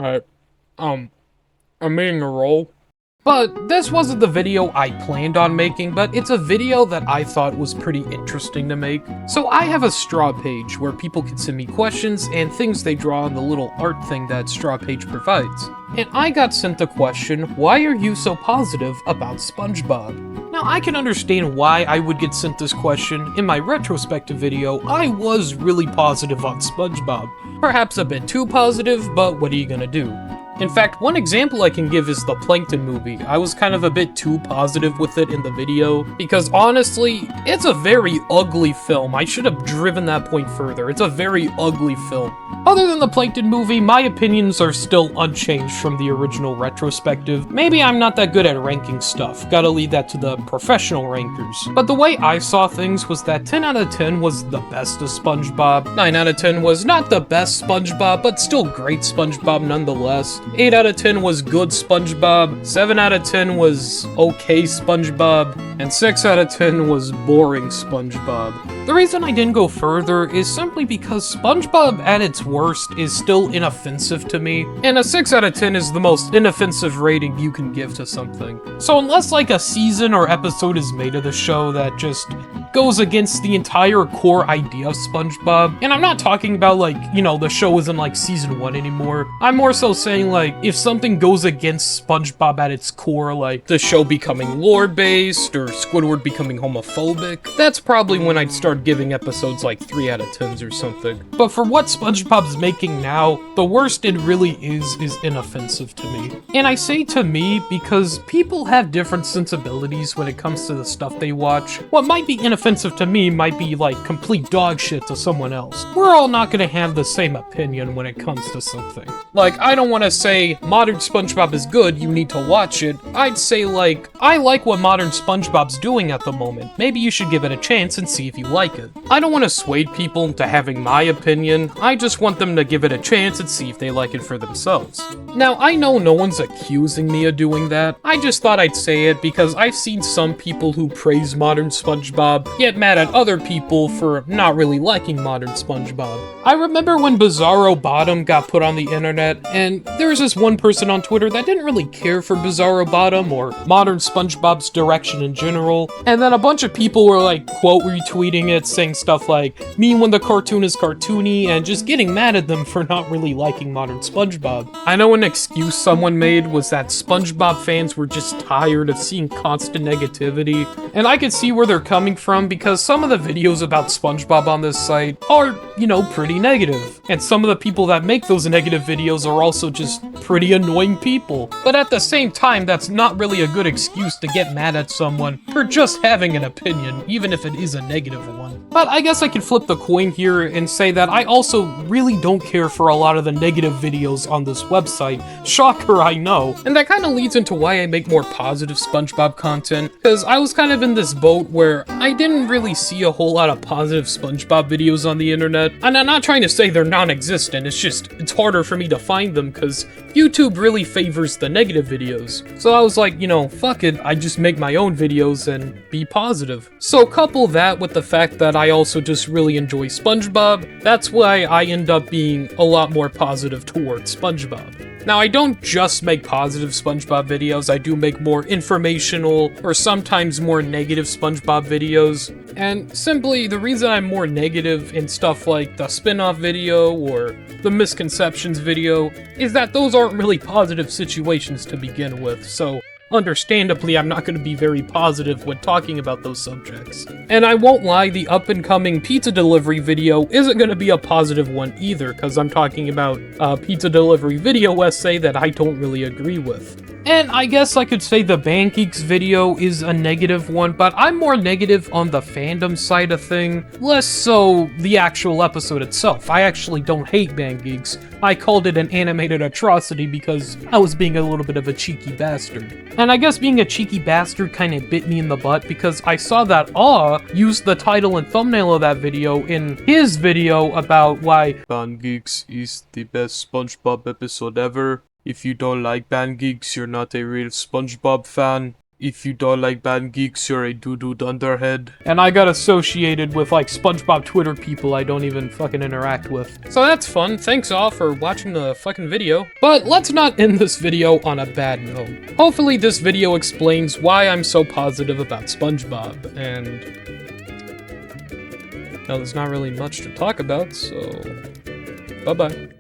Alright, I'm eating a roll. But this wasn't the video I planned on making, but it's a video that I thought was pretty interesting to make. So I have a Straw page where people can send me questions and things they draw on the little art thing that Straw page provides. And I got sent the question, why are you so positive about SpongeBob? Now I can understand why I would get sent this question. In my retrospective video, I was really positive on SpongeBob. Perhaps a bit too positive, but what are you gonna do? In fact, one example I can give is the Plankton movie. I was kind of a bit too positive with it in the video, because honestly, it's a very ugly film. I should have driven that point further. It's a very ugly film. Other than the Plankton movie, my opinions are still unchanged from the original retrospective. Maybe I'm not that good at ranking stuff. Gotta leave that to the professional rankers. But the way I saw things was that 10 out of 10 was the best of SpongeBob. 9 out of 10 was not the best SpongeBob, but still great SpongeBob nonetheless. 8 out of 10 was good SpongeBob, 7 out of 10 was okay SpongeBob, and 6 out of 10 was boring SpongeBob. The reason I didn't go further is simply because SpongeBob at its worst is still inoffensive to me, and a 6 out of 10 is the most inoffensive rating you can give to something. So unless like a season or episode is made of the show that just goes against the entire core idea of SpongeBob, and I'm not talking about like, you know, the show isn't like season 1 anymore, I'm more so saying like, if something goes against SpongeBob at its core, like the show becoming lore-based or Squidward becoming homophobic, that's probably when I'd start giving episodes like 3 out of 10s or something. But for what SpongeBob's making now, the worst it really is inoffensive to me. And I say to me because people have different sensibilities when it comes to the stuff they watch. What might be inoffensive to me might be like complete dog shit to someone else. We're all not gonna have the same opinion when it comes to something. Like, I don't want to say modern SpongeBob is good, you need to watch it. I'd say like, I like what modern SpongeBob's doing at the moment. Maybe you should give it a chance and see if you like it. I don't want to sway people into having my opinion, I just want them to give it a chance and see if they like it for themselves. Now, I know no one's accusing me of doing that, I just thought I'd say it because I've seen some people who praise modern SpongeBob get mad at other people for not really liking modern SpongeBob. I remember when Bizarro Bottom got put on the internet, and there was this one person on Twitter that didn't really care for Bizarro Bottom or modern SpongeBob's direction in general, and then a bunch of people were like quote retweeting it, saying stuff like, "Me when the cartoon is cartoony," and just getting mad at them for not really liking modern SpongeBob. I know an excuse someone made was that SpongeBob fans were just tired of seeing constant negativity, and I could see where they're coming from because some of the videos about SpongeBob on this site are, you know, pretty negative, and some of the people that make those negative videos are also just pretty annoying people. But at the same time, that's not really a good excuse to get mad at someone for just having an opinion, even if it is a negative one. But I guess I could flip the coin here and say that I also really don't care for a lot of the negative videos on this website. Shocker, I know. And that kind of leads into why I make more positive SpongeBob content, because I was kind of in this boat where I didn't really see a whole lot of positive SpongeBob videos on the internet. And I'm not trying to say they're non-existent, it's harder for me to find them because YouTube really favors the negative videos. So I was like, you know, fuck it, I just make my own videos and be positive. So couple that with the fact that I also just really enjoy SpongeBob, that's why I end up being a lot more positive towards SpongeBob. Now, I don't just make positive SpongeBob videos, I do make more informational or sometimes more negative SpongeBob videos. And simply, the reason I'm more negative in stuff like the spin-off video or the misconceptions video is that those aren't really positive situations to begin with, so understandably, I'm not going to be very positive when talking about those subjects. And I won't lie, the up-and-coming pizza delivery video isn't going to be a positive one either, because I'm talking about a pizza delivery video essay that I don't really agree with. And I guess I could say the Band Geeks video is a negative one, but I'm more negative on the fandom side of thing, less so the actual episode itself. I actually don't hate Band Geeks. I called it an animated atrocity because I was being a little bit of a cheeky bastard. And I guess being a cheeky bastard kinda bit me in the butt because I saw that Aw used the title and thumbnail of that video in his video about why Band Geeks is the best SpongeBob episode ever. If you don't like Band Geeks, you're not a real SpongeBob fan. If you don't like bad geeks, you're a doo-doo dunderhead. And I got associated with, like, SpongeBob Twitter people I don't even fucking interact with. So that's fun. Thanks all for watching the fucking video. But let's not end this video on a bad note. Hopefully this video explains why I'm so positive about SpongeBob, and... now there's not really much to talk about, so... bye-bye.